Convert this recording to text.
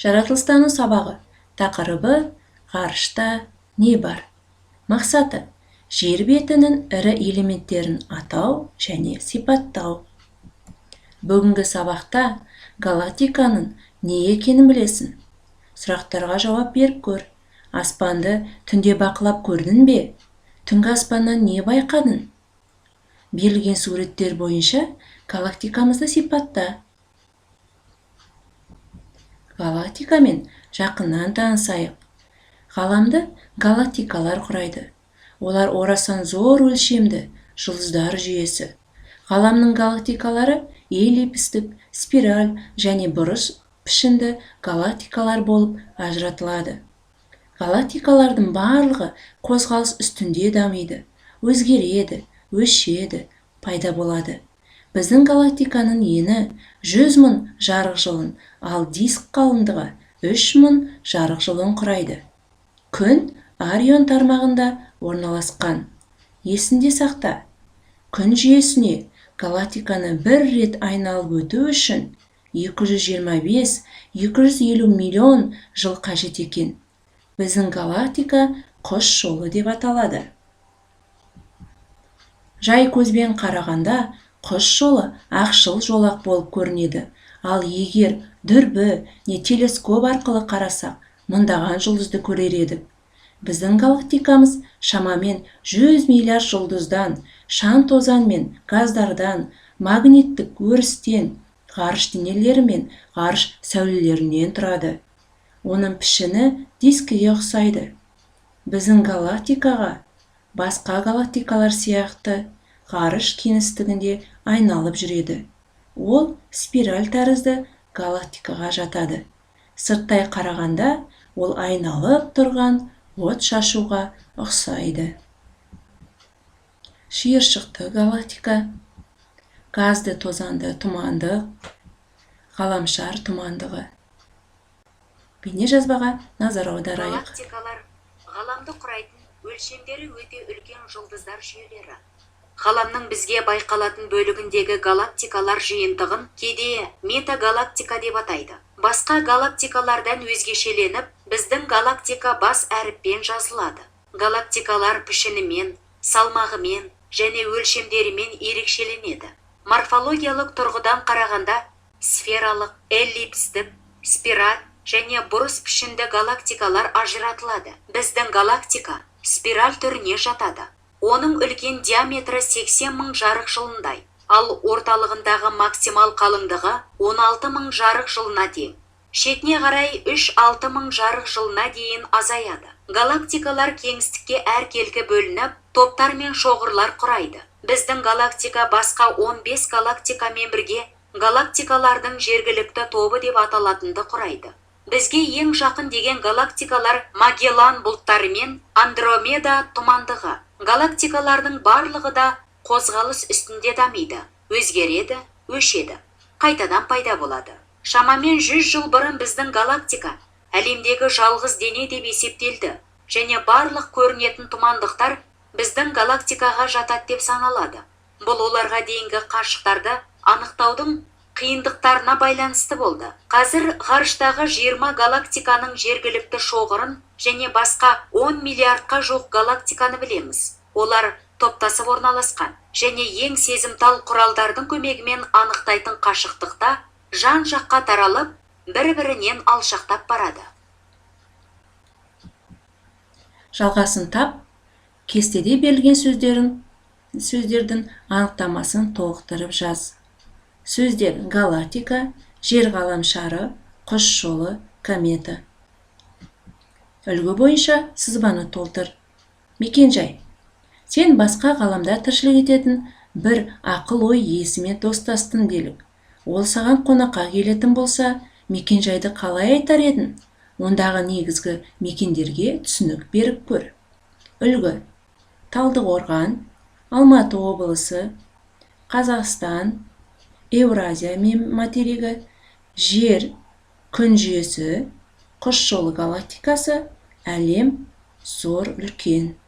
Жаратылыстану сабағы. Тақырыбы ғарышта не бар? Мақсаты жер бетінің ірі элементтерін атау және сипаттау. Бүгінгі сабақта галактиканың не екенін білесің. Сұрақтарға жауап беріп көр. Аспанды түнде бақылап көрдің бе? Түнгі аспаннан не байқадың? Берілген суреттер бойынша галактикамызды сипатта. Галактикамен жақыннан танысайық. Ғаламды галактикалар құрайды. Олар орасан зор өлшемді жұлдыздар жүйесі. Ғаламның галактикалары эллиптік, спираль және бұрыш пішінді галактикалар болып ажыратылады. Галактикалардың барлығы қозғалыс үстінде дамиды, өзгереді, өшеді, пайда болады. Біздің галактиканың ені 100 000 жарық жылын, ал диск қалыңдығы 3000 жарық жылын құрайды. Күн Орион тармағында орналасқан. Есінде сақта, күн жүйесіне галактиканы бір рет айналып өту үшін 225-250 миллион жыл қажет екен. Біздің галактика құс жолы деп аталады. Жай көзбен қарағанда құс жолы ақшыл жолақ болып көрінеді, ал егер дүрбі не телескоп арқылы қарасақ, мыңдаған жұлдызды көрер едік. Біздің галактикамыз шамамен 100 миллиард жұлдыздан, шаң тозаң мен газдардан, магниттік өрістен, ғарыш денелері мен ғарыш сәулелерінен тұрады. Оның пішіні дискіге ұқсайды. Біздің галактикаға басқа галактикалар сияқты ғарыш кеңістігінде айналып жүреді. Ол спираль тәрізді галактикаға жатады. Сырттай қарағанда ол айналып тұрған от шашуға ұқсайды. Шиыршықты галактика, газды тозаңды тұмандық, ғаламшар тұмандығы. Бейне жазбаға назар аударайық. Галактикалар ғаламды құрайтын өлшемдері өте үлкен жұлдыздар жүйелері. Ғаламның бізге байқалатын бөлігіндегі галактикалар жиынтығын кейде метагалактика деп атайды. Басқа галактикалардан өзгешеленіп, біздің галактика бас әріппен жазылады. Галактикалар пішінімен, салмағымен және өлшемдерімен ерекшеленеді. Морфологиялық тұрғыдан қарағанда сфералық, эллипстік, спираль және бұрыс пішінді галактикалар ажыратылады. Біздің галактика спираль түріне жатады. Оның үлкен диаметрі 80 000 жарық жылындай, ал орталығындағы максимал қалыңдығы 16 000 жарық жылына тең. Шетіне қарай 3-6 000 жарық жылына дейін азаяды. Галактикалар кеңістікке әркелкі бөлініп, топтар мен шоғырлар құрайды. Біздің галактика басқа 15 галактикамен бірге галактикалардың жергілікті тобы деп аталатынды құрайды. Бізге ең жақын деген галактикалар Магеллан бұлттары мен Андромеда тұмандығы. Галактикалардың барлығы да қозғалыс үстінде дамиды, өзгереді, өшеді, қайтадан пайда болады. Шамамен 100 жыл бұрын біздің галактика әлемдегі жалғыз дене деп есептелді, және барлық көрінетін тұмандықтар біздің галактикаға жатады деп саналады. Бұл оларға дейінгі қашықтарды анықтаудың қиындықтарына байланысты болды. Қазір ғарыштағы 20 галактиканың жергілікті шоғырын және басқа 10 миллиардқа жоқ галактиканы білеміз. Олар топтасып орналасқан және ең сезімтал құралдардың көмегімен анықтайтын қашықтықта жан-жаққа таралып, бір-бірінен алшақтап барады. Жалғасын тап, кестеде берілген сөздердің анықтамасын толықтырып жаз. Сөздер: галактика, жер ғаламшары, құс жолы, комета. Үлгі бойынша сызбаны толтыр. Мекенжай: сен басқа ғаламда тіршілік ететін бір ақыл-ой иесімен достастың делік. Ол саған қонаққа келетін болса, мекенжайды қалай айтар едің? Ондағы негізгі мекендерге түсінік беріп көр. Үлгі: Талдықорған, Алматы облысы, Қазақстан, Еуразия материгі, жер, күн жүйесі, құс жолы галактикасы, әлем зор үлкен.